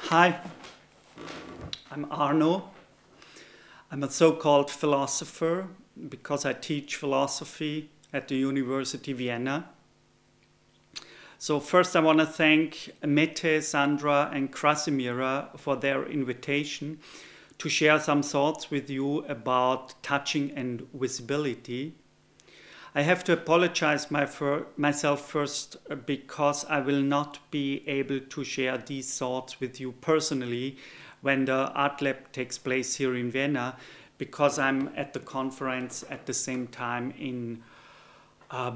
Hi, I'm Arno. I'm a so-called philosopher because I teach philosophy at the University of Vienna. So first I want to thank Mette, Sandra and Krasimira for their invitation to share some thoughts with you about touching and visibility. I have to apologize myself first because I will not be able to share these thoughts with you personally when the Art Lab takes place here in Vienna, because I'm at the conference at the same time in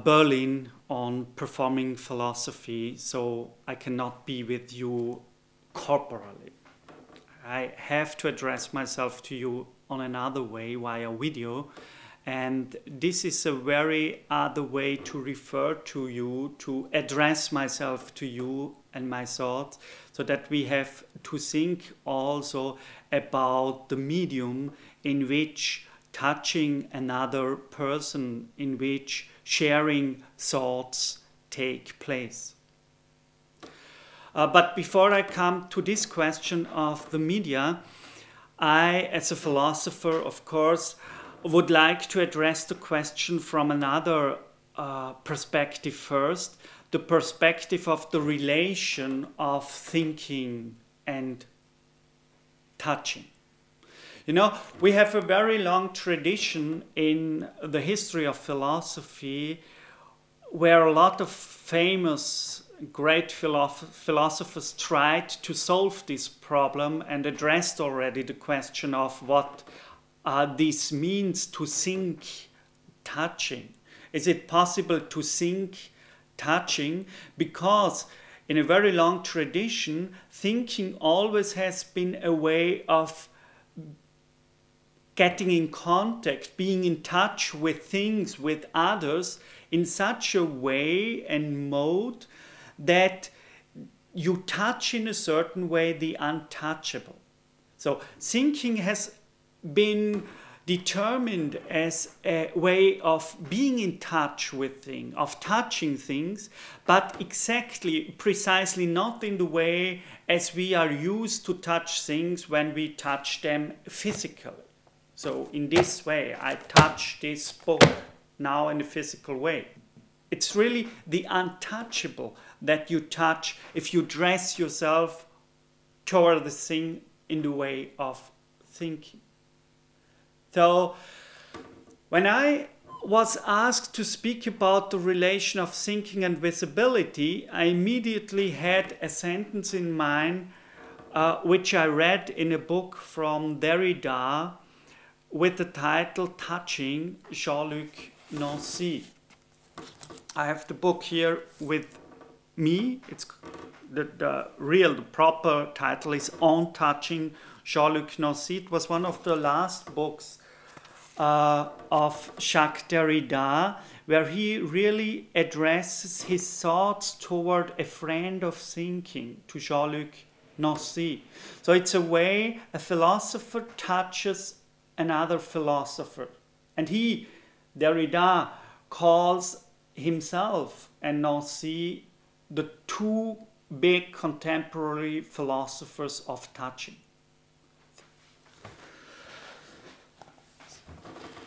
Berlin on performing philosophy, so I cannot be with you corporally. I have to address myself to you on another way via video. And this is a very other way to refer to you, to address myself to you and my thoughts, so that we have to think also about the medium in which touching another person, in which sharing thoughts take place. But before I come to this question of the media, I, as a philosopher, of course, would like to address the question from another perspective first, the perspective of the relation of thinking and touching. You know, we have a very long tradition in the history of philosophy where a lot of famous great philosophers tried to solve this problem and addressed already the question of what this means to think touching. Is it possible to think touching? Because in a very long tradition, thinking always has been a way of getting in contact, being in touch with things, with others, in such a way and mode that you touch in a certain way the untouchable. So thinking has been determined as a way of being in touch with things, of touching things, but precisely not in the way as we are used to touch things when we touch them physically. So in this way, I touch this book now in a physical way. It's really the untouchable that you touch if you dress yourself toward the thing in the way of thinking. So, when I was asked to speak about the relation of thinking and visibility, I immediately had a sentence in mind which I read in a book from Derrida with the title Touching, Jean-Luc Nancy. I have the book here with me. It's the proper title is On Touching, Jean-Luc Nancy. It was one of the last books of Jacques Derrida, where he really addresses his thoughts toward a friend of thinking, to Jean-Luc Nancy. So it's a way a philosopher touches another philosopher. And he, Derrida, calls himself and Nancy the two big contemporary philosophers of touching.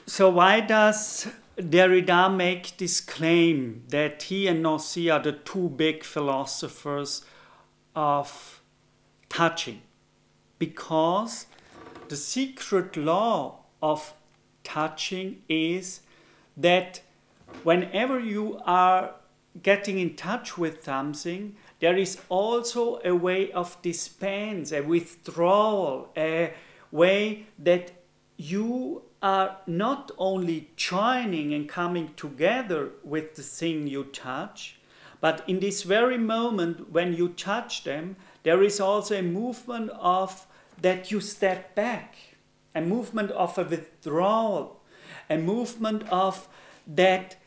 So why does Derrida make this claim that he and Nancy are the two big philosophers of touching? Because the secret law of touching is that whenever you are getting in touch with something, there is also a way of dispense, a withdrawal, a way that you are not only joining and coming together with the thing you touch, but in this very moment when you touch them, there is also a movement of that you step back, a movement of a withdrawal, a movement of that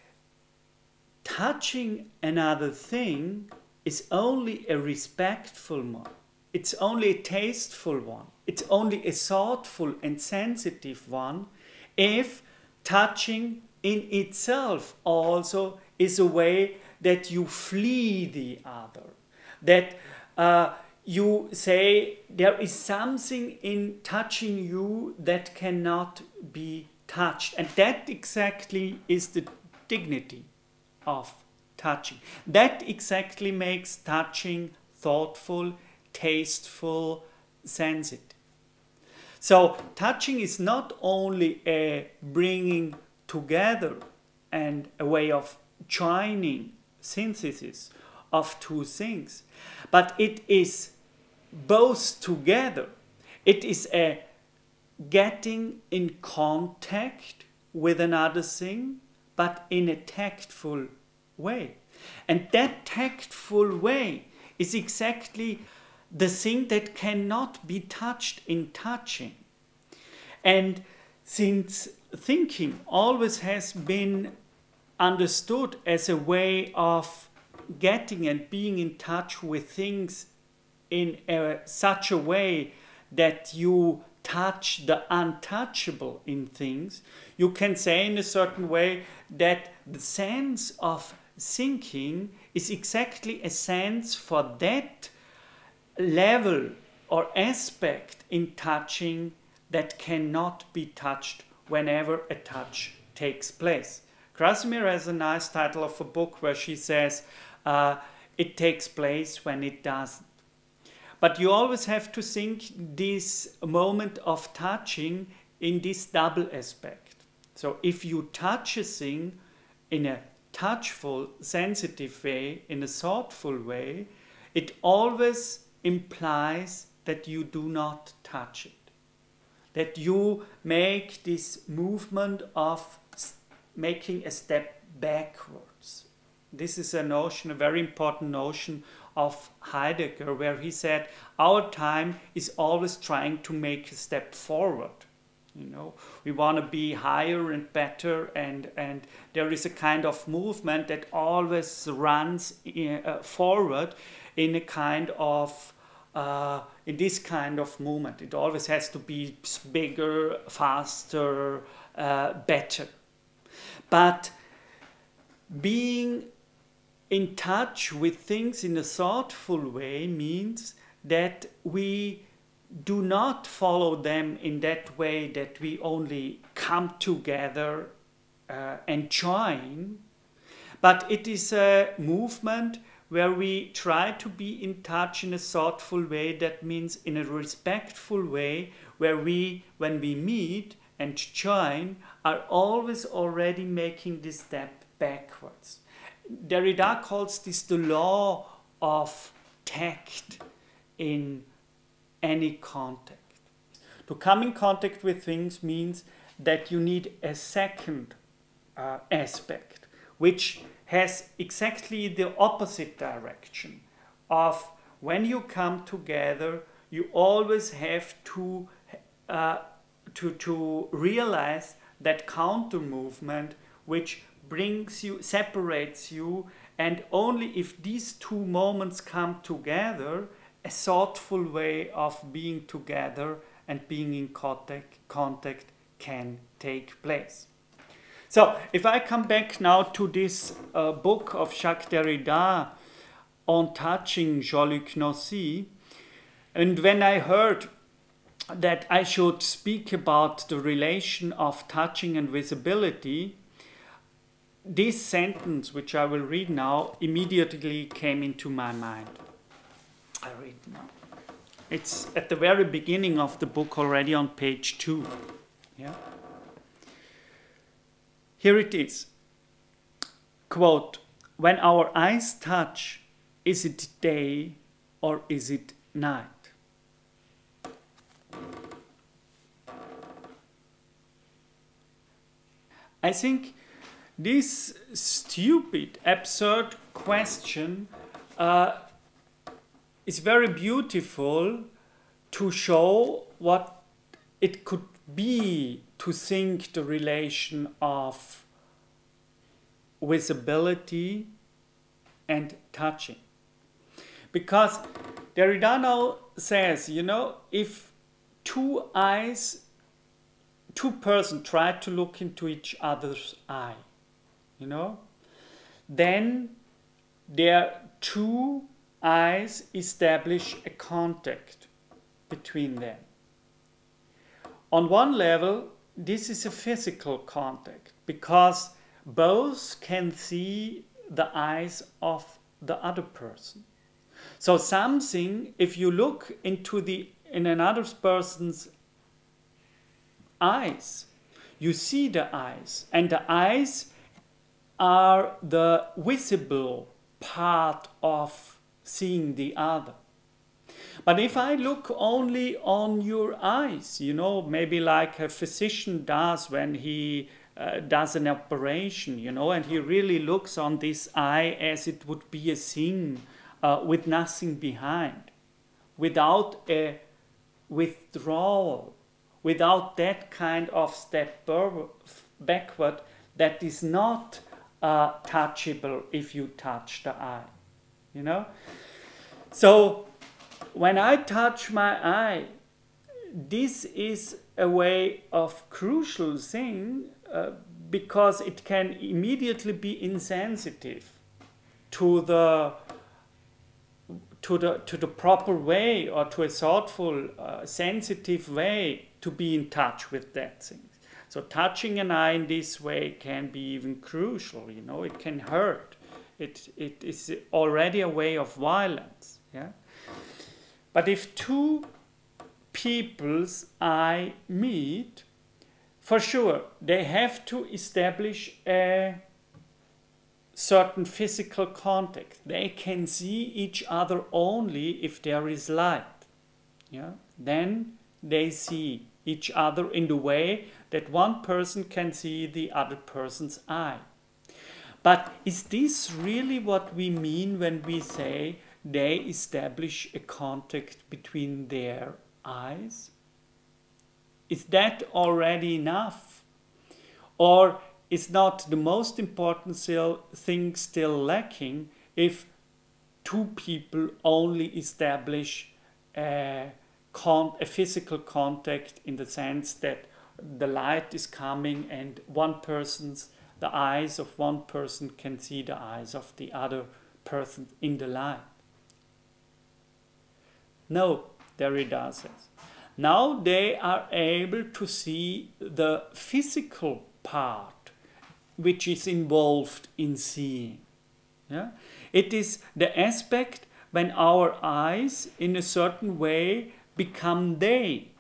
touching another thing is only a respectful one. It's only a tasteful one. It's only a thoughtful and sensitive one if touching in itself also is a way that you flee the other, that you say there is something in touching you that cannot be touched. And that exactly is the dignity of touching. That exactly makes touching thoughtful, tasteful, sensitive. So touching is not only a bringing together and a way of joining, synthesis of two things, but it is both together. It is a getting in contact with another thing, but in a tactful way. And that tactful way is exactly the thing that cannot be touched in touching. And since thinking always has been understood as a way of getting and being in touch with things in such a way that you touch the untouchable in things, you can say in a certain way that the sense of thinking is exactly a sense for that level or aspect in touching that cannot be touched whenever a touch takes place. Krasimir has a nice title of a book where she says, it takes place when it doesn't. But you always have to think this moment of touching in this double aspect. So if you touch a thing in a touchful, sensitive way, in a thoughtful way, it always implies that you do not touch it. That you make this movement of making a step backwards. This is a notion, a very important notion of Heidegger, where he said our time is always trying to make a step forward. You know, we want to be higher and better, and there is a kind of movement that always runs forward in a kind of in this kind of movement. It always has to be bigger, faster, better. But being in touch with things in a thoughtful way means that we do not follow them in that way that we only come together and join, but it is a movement where we try to be in touch in a thoughtful way. That means in a respectful way, where we, when we meet and join, are always already making this step backwards. Derrida calls this the law of tact in any contact. To come in contact with things means that you need a second aspect, which has exactly the opposite direction of when you come together, you always have to realize that counter movement which brings you, separates you, and only if these two moments come together, a thoughtful way of being together and being in contact can take place. So, if I come back now to this book of Jacques Derrida on touching Jean-Luc Nancy, and when I heard that I should speak about the relation of touching and visibility, this sentence, which I will read now, immediately came into my mind. I read now. It's at the very beginning of the book, already on page 2. Yeah? Here it is. Quote, "When our eyes touch, is it day or is it night?" I think this stupid, absurd question is very beautiful to show what it could be to think the relation of visibility and touching. Because Derrida now says, you know, if two persons try to look into each other's eye, you know, then their two eyes establish a contact between them. On one level, this is a physical contact because both can see the eyes of the other person. So something, if you look in another person's eyes, you see the eyes, and the eyes are the visible part of seeing the other. But if I look only on your eyes, you know, maybe like a physician does when he does an operation, you know, and he really looks on this eye as it would be a thing with nothing behind, without a withdrawal, without that kind of step backward that is not touchable if you touch the eye, you know. So when I touch my eye, this is a way of crucial thing because it can immediately be insensitive to the proper way, or to a thoughtful, sensitive way to be in touch with that thing. So touching an eye in this way can be even crucial, you know, it can hurt. It is already a way of violence, yeah. But if two people's eye meet, for sure, they have to establish a certain physical contact. They can see each other only if there is light. Yeah? Then they see each other in the way that one person can see the other person's eye. But is this really what we mean when we say they establish a contact between their eyes? Is that already enough? Or is not the most important thing still lacking if two people only establish a physical contact, in the sense that the light is coming and the eyes of one person can see the eyes of the other person in the light? No, Derrida says. Now they are able to see the physical part which is involved in seeing. Yeah? It is the aspect when our eyes in a certain way become they.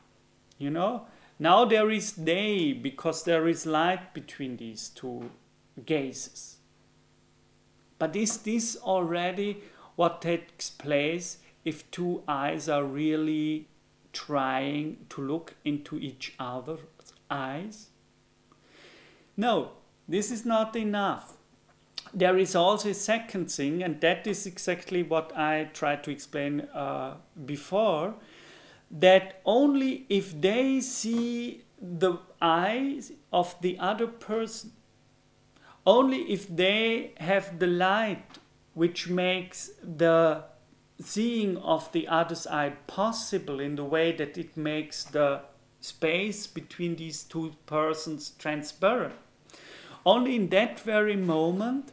You know? Now there is they because there is light between these two gazes. But is this already what takes place if two eyes are really trying to look into each other's eyes? No, this is not enough. There is also a second thing, and that is exactly what I tried to explain before, that only if they see the eyes of the other person, only if they have the light which makes the seeing of the other's eye possible in the way that it makes the space between these two persons transparent, only in that very moment,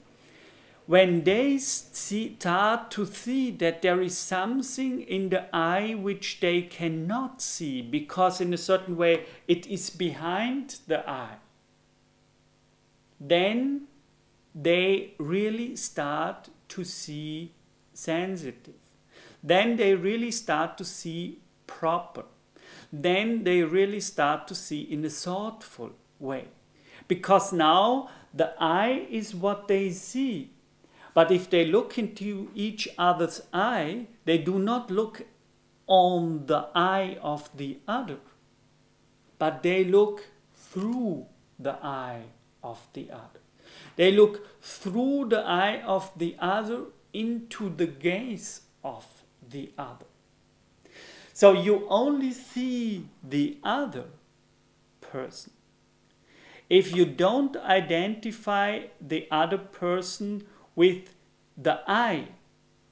when they start to see that there is something in the eye which they cannot see, because in a certain way it is behind the eye, then they really start to see sensitive. Then they really start to see proper. Then they really start to see in a thoughtful way. Because now the eye is what they see. But if they look into each other's eye, they do not look on the eye of the other, but they look through the eye of the other. They look through the eye of the other into the gaze of the other. So you only see the other person if you don't identify the other person with the eye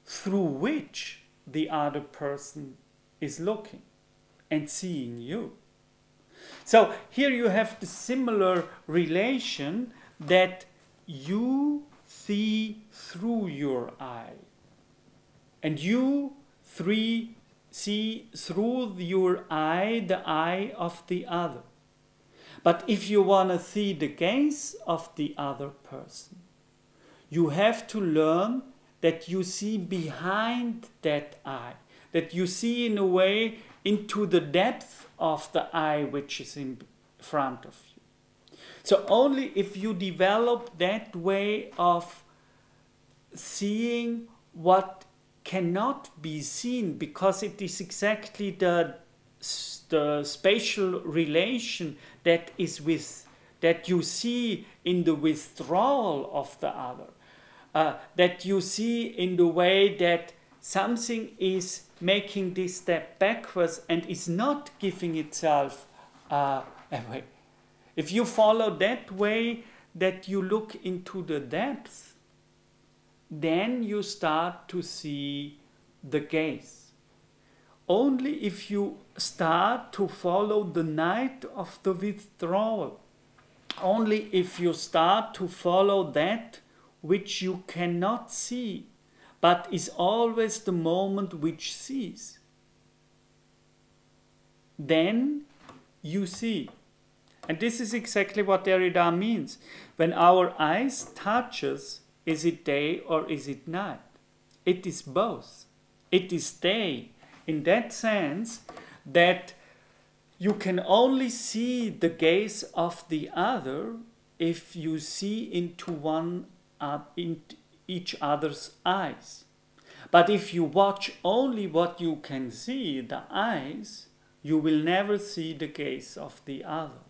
through which the other person is looking and seeing you. So here you have the similar relation that you see through your eye. And you three see through your eye the eye of the other. But if you want to see the gaze of the other person, you have to learn that you see behind that eye, that you see in a way into the depth of the eye which is in front of you. So only if you develop that way of seeing what cannot be seen, because it is exactly the spatial relation that you see in the withdrawal of the other, that you see in the way that something is making this step backwards and is not giving itself away. If you follow that way, that you look into the depth, then you start to see the gaze. Only if you start to follow the night of the withdrawal, only if you start to follow that which you cannot see, but is always the moment which sees, then you see. And this is exactly what Derrida means. When our eyes touches, is it day or is it night? It is both. It is day in that sense that you can only see the gaze of the other if you see into each other's eyes. But if you watch only what you can see, the eyes, you will never see the gaze of the other.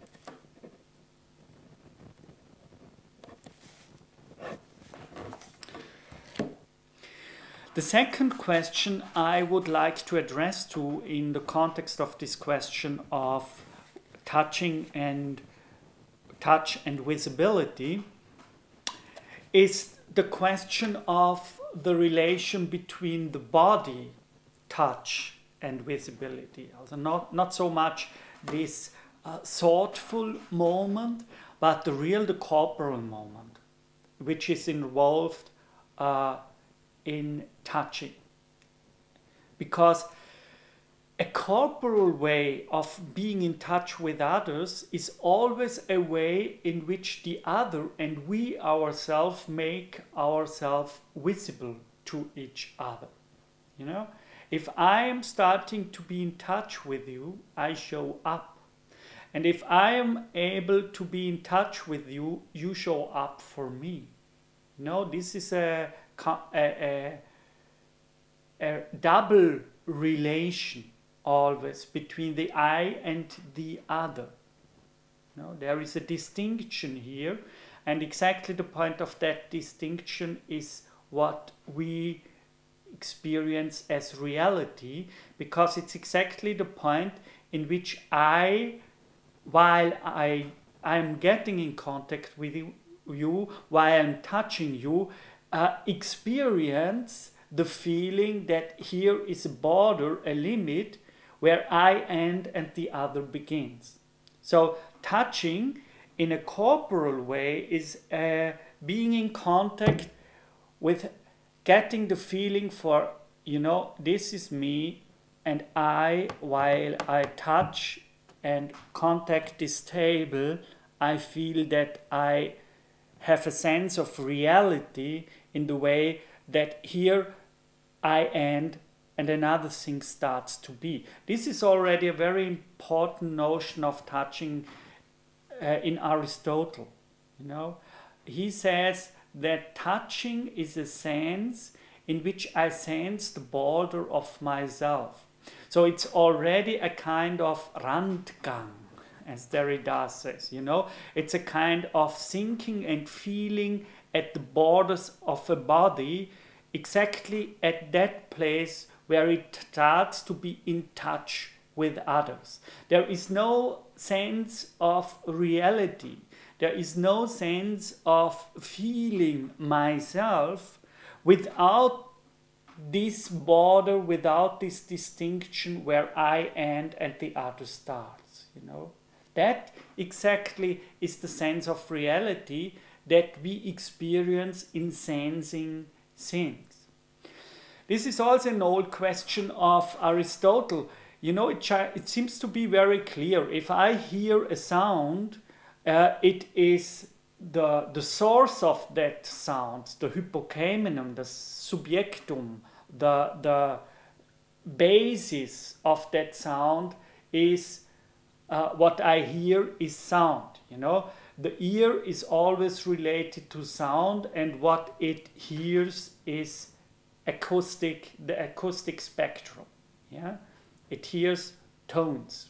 The second question I would like to address to in the context of this question of touch and visibility is the question of the relation between the body, touch, and visibility. Also not so much this thoughtful moment, but the corporal moment, which is involved in touching. Because a corporal way of being in touch with others is always a way in which the other and we ourselves make ourselves visible to each other. You know, if I am starting to be in touch with you, I show up. And if I am able to be in touch with you, you show up for me. You know, this is a double relation always between the I and the other. No, there is a distinction here, and exactly the point of that distinction is what we experience as reality, because it's exactly the point in which while I'm getting in contact with you, while I'm touching you, experience the feeling that here is a border, a limit, where I end and the other begins. So touching in a corporal way is being in contact with getting the feeling for, you know, this is me, and while I touch and contact this table, I feel that I have a sense of reality in the way that here I end and another thing starts to be. This is already a very important notion of touching in Aristotle. You know, he says that touching is a sense in which I sense the border of myself. So it's already a kind of Randgang, as Derrida says. You know, it's a kind of thinking and feeling at the borders of a body, exactly at that place where it starts to be in touch with others. There is no sense of reality. There is no sense of feeling myself without this border, without this distinction where I end and the other starts. You know, that exactly is the sense of reality that we experience in sensing things. This is also an old question of Aristotle. You know, it seems to be very clear. If I hear a sound, it is the source of that sound, the hypokaimenum, the subjectum, the basis of that sound is what I hear is sound. You know, the ear is always related to sound, and what it hears is the acoustic spectrum. Yeah, it hears tones.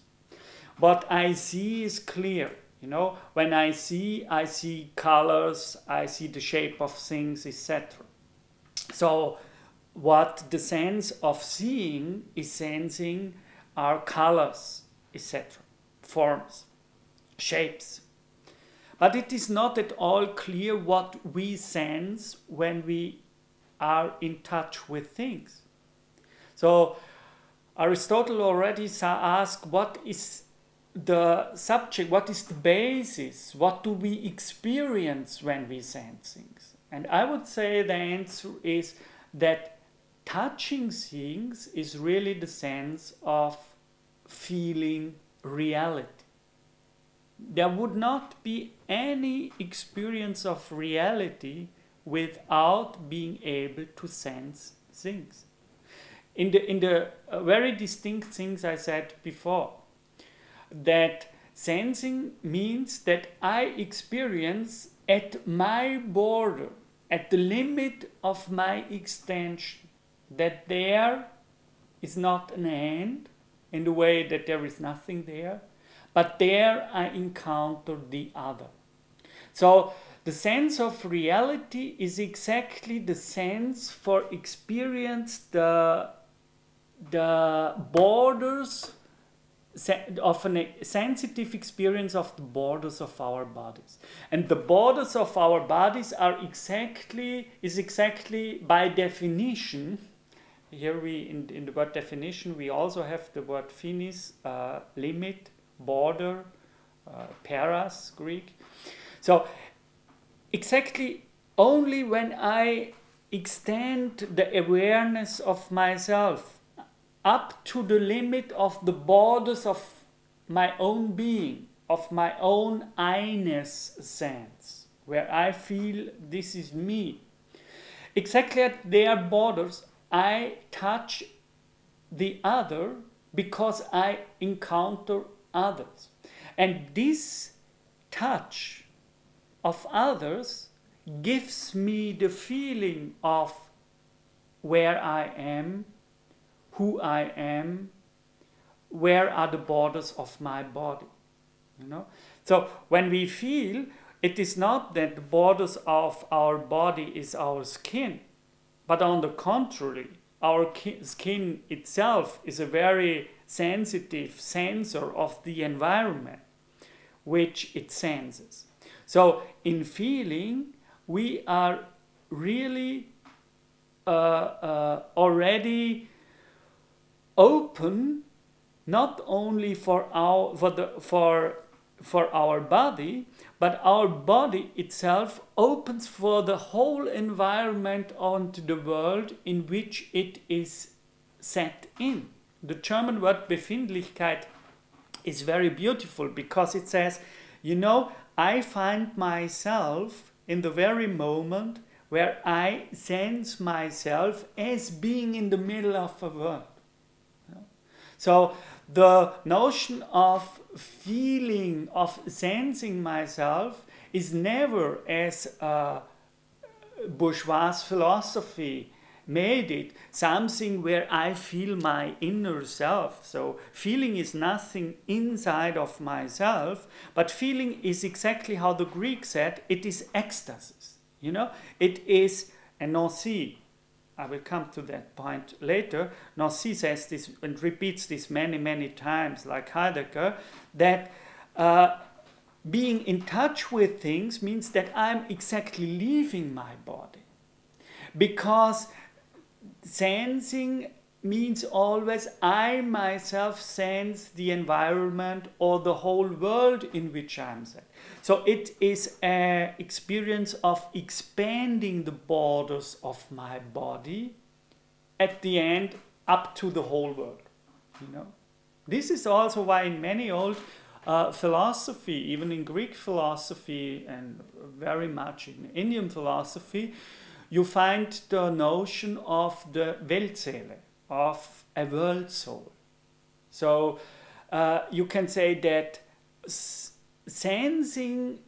What I see is clear. You know, when I see colors, I see the shape of things, etc. So what the sense of seeing is sensing are colors, etc., forms, shapes. But it is not at all clear what we sense when we are in touch with things. So Aristotle already asked, what is the subject, what is the basis, what do we experience when we sense things? And I would say the answer is that touching things is really the sense of feeling reality. There would not be any experience of reality without being able to sense things. In the very distinct things I said before, that sensing means that I experience at my border, at the limit of my extension, that there is not an end in the way that there is nothing there, but there I encounter the other. So the sense of reality is exactly the sense for experience the borders of a sensitive experience of the borders of our bodies. And the borders of our bodies are exactly by definition. Here in the word definition we also have the word finis, limit, border, paras, Greek. So exactly only when I extend the awareness of myself up to the limit of the borders of my own being, of my own I-ness sense, where I feel this is me. Exactly at their borders, I touch the other because I encounter others. And this touch of others gives me the feeling of where I am, who I am, where are the borders of my body. You know? So when we feel, it is not that the borders of our body is our skin, but on the contrary, our skin itself is a very sensitive sensor of the environment which it senses. So in feeling, we are really already open not only for our body, but our body itself opens for the whole environment onto the world in which it is set in. The German word Befindlichkeit is very beautiful because it says, you know, I find myself in the very moment where I sense myself as being in the middle of a world. So the notion of feeling, of sensing myself is never, as bourgeois philosophy made it, something where I feel my inner self. So feeling is nothing inside of myself, but feeling is exactly how the Greek said, it is ecstasy. You know, it is a gnosis. I will come to that point later. Gnosis says this and repeats this many, many times, like Heidegger, that being in touch with things means that I'm exactly leaving my body. Because sensing means always I myself sense the environment or the whole world in which I'm set. So it is an experience of expanding the borders of my body at the end up to the whole world. You know, this is also why in many old philosophy, even in Greek philosophy and very much in Indian philosophy, you find the notion of the Weltseele, of a world soul. So you can say that sensing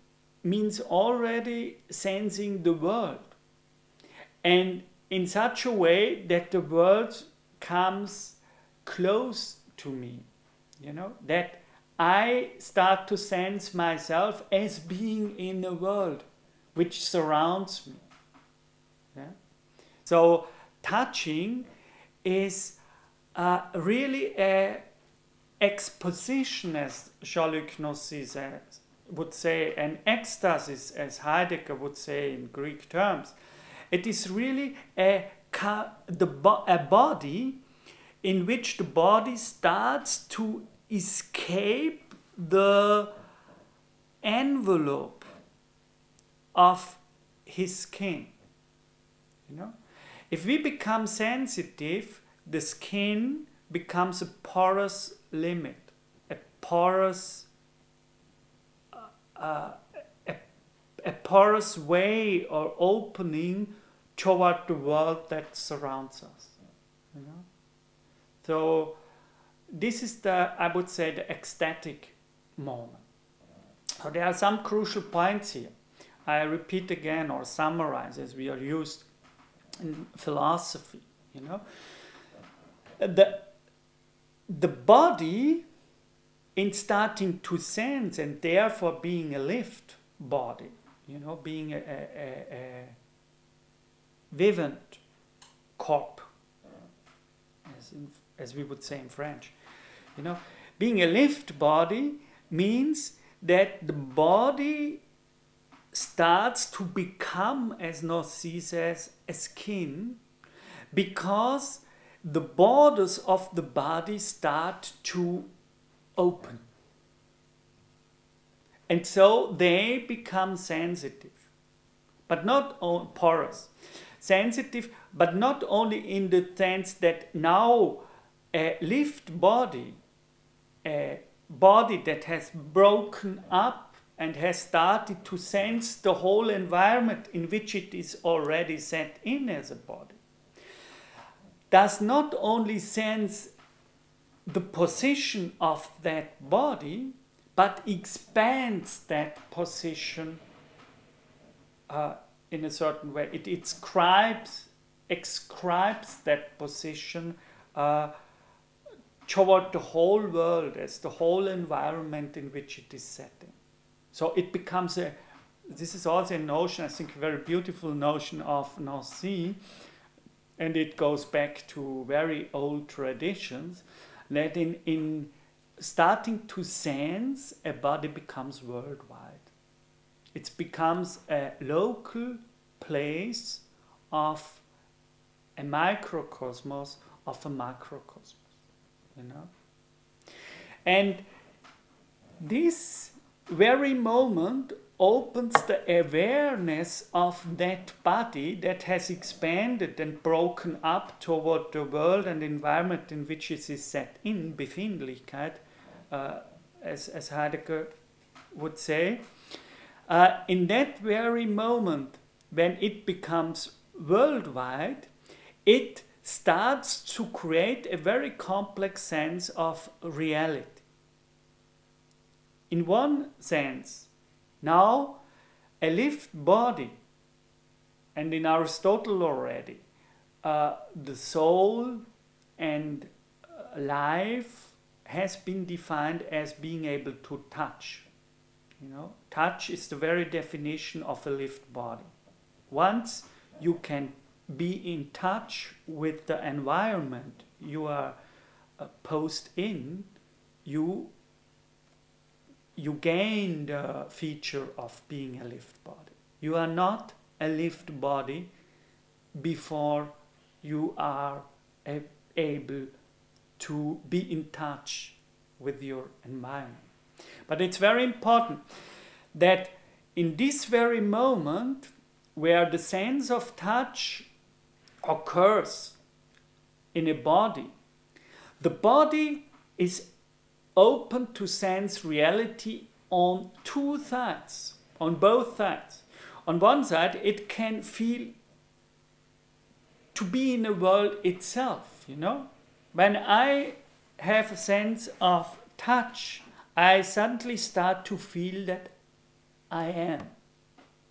means already sensing the world, and in such a way that the world comes close to me, you know, that I start to sense myself as being in a world which surrounds me. Yeah? So touching is really a exposition, as Jean-Luc Nancy would say, an ecstasy, as Heidegger would say in Greek terms. It is really a body in which the body starts to escape the envelope of his skin. You know, if we become sensitive, the skin becomes a porous limit, a porous way or opening toward the world that surrounds us. You know? So this is the, I would say, the ecstatic moment. So there are some crucial points here. I repeat again or summarize as we are used in philosophy. You know, the body, in starting to sense and therefore being a lived body, you know, being a vivant corp, as we would say in French, you know, being a lived body means that the body starts to become, as Nancy says, a skin, because the borders of the body start to open. And so they become sensitive, but not porous. Sensitive, but not only in the sense that now a lived body, a body that has broken up and has started to sense the whole environment in which it is already set in as a body, does not only sense the position of that body, but expands that position in a certain way. It ascribes that position toward the whole world as the whole environment in which it is set in. So it becomes this is also a notion, I think a very beautiful notion of Nancy, and it goes back to very old traditions, that in starting to sense, a body becomes worldwide. It becomes a local place of a microcosmos, of a macrocosmos, you know. And this very moment opens the awareness of that body that has expanded and broken up toward the world and environment in which it is set in, Befindlichkeit, as Heidegger would say. In that very moment, when it becomes worldwide, it starts to create a very complex sense of reality. In one sense, now a lived body, and in Aristotle already, the soul and life has been defined as being able to touch. You know, touch is the very definition of a lived body. Once you can be in touch with the environment you are posed in, you gain the feature of being a lived body. You are not a lived body before you are able to be in touch with your environment. But it's very important that in this very moment where the sense of touch occurs in a body, the body is open to sense reality on two sides, on both sides. On one side, it can feel to be in a world itself, you know. When I have a sense of touch, I suddenly start to feel that I am.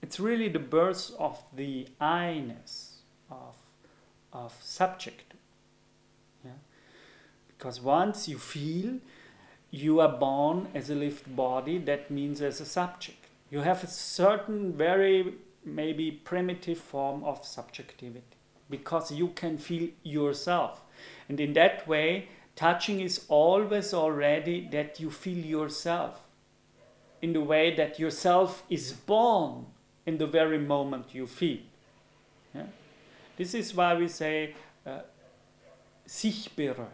It's really the birth of the I-ness, of subject. Yeah? Because once you feel, you are born as a lived body, that means as a subject. You have a certain, very maybe primitive form of subjectivity, because you can feel yourself. And in that way, touching is always already that you feel yourself, in the way that yourself is born in the very moment you feel. Yeah? This is why we say sichtbare.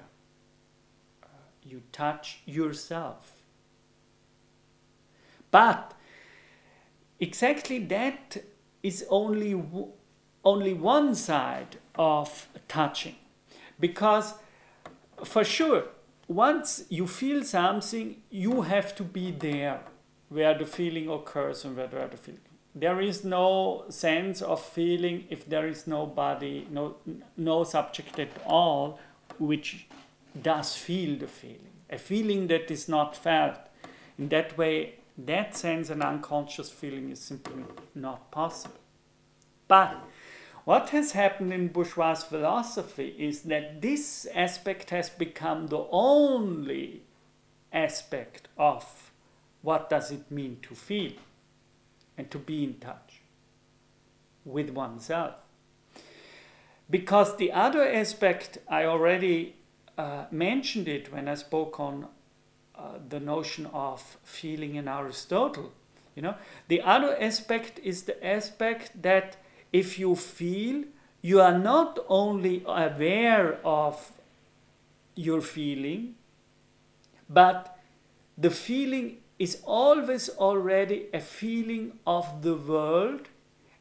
You touch yourself. But exactly that is only one side of touching. Because for sure, once you feel something, you have to be there where the feeling occurs and where the feeling. There is no sense of feeling if there is no body, no subject at all, which does feel the feeling. A feeling that is not felt. In that way, that sense and unconscious feeling is simply not possible. But what has happened in bourgeois philosophy is that this aspect has become the only aspect of what does it mean to feel and to be in touch with oneself. Because the other aspect, I already mentioned it when I spoke on the notion of feeling in Aristotle. You know, the other aspect is the aspect that if you feel, you are not only aware of your feeling, but the feeling is always already a feeling of the world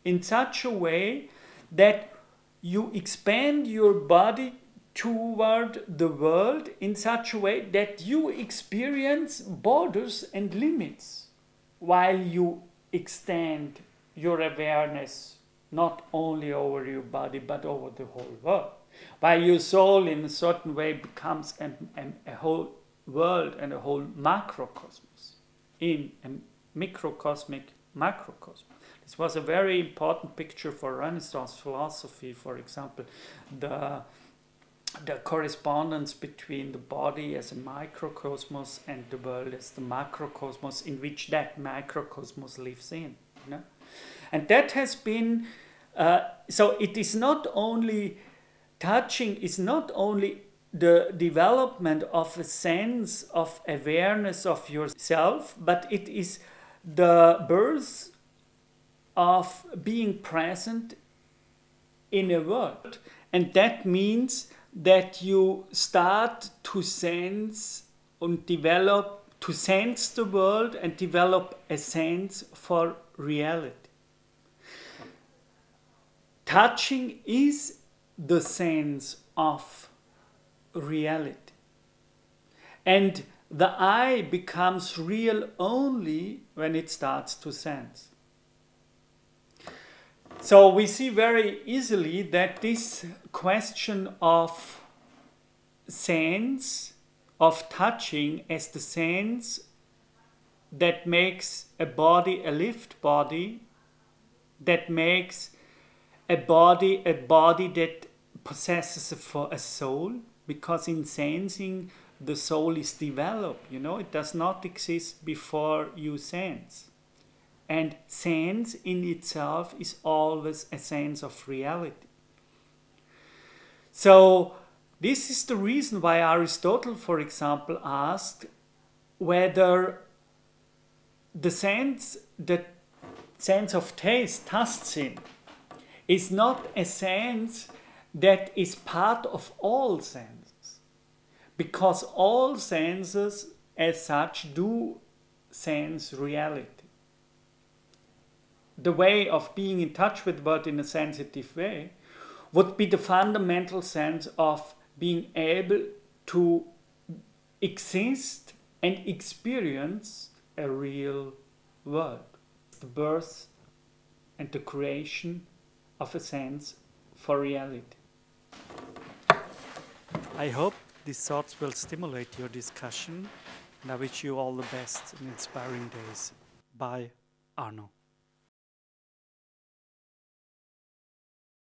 in such a way that you expand your body toward the world in such a way that you experience borders and limits while you extend your awareness not only over your body but over the whole world. While your soul in a certain way becomes a whole world and a whole macrocosmos in a microcosmic macrocosmos. This was a very important picture for Renaissance philosophy, for example, the correspondence between the body as a microcosmos and the world as the macrocosmos in which that microcosmos lives in. You know? And that has been, so it is not only, touching is not only the development of a sense of awareness of yourself, but it is the birth of being present in a world. And that means that you start to sense and develop, to sense the world and develop a sense for reality. Touching is the sense of reality. And the I becomes real only when it starts to sense. So we see very easily that this question of sense, of touching as the sense that makes a body a lived body, that makes a body that possesses a soul, because in sensing the soul is developed, you know, it does not exist before you sense. And sense in itself is always a sense of reality. So this is the reason why Aristotle, for example, asked whether the sense of taste, Tastsinn, is not a sense that is part of all senses. Because all senses as such do sense reality. The way of being in touch with the world in a sensitive way would be the fundamental sense of being able to exist and experience a real world. The birth and the creation of a sense for reality. I hope these thoughts will stimulate your discussion, and I wish you all the best and inspiring days. Bye, Arno.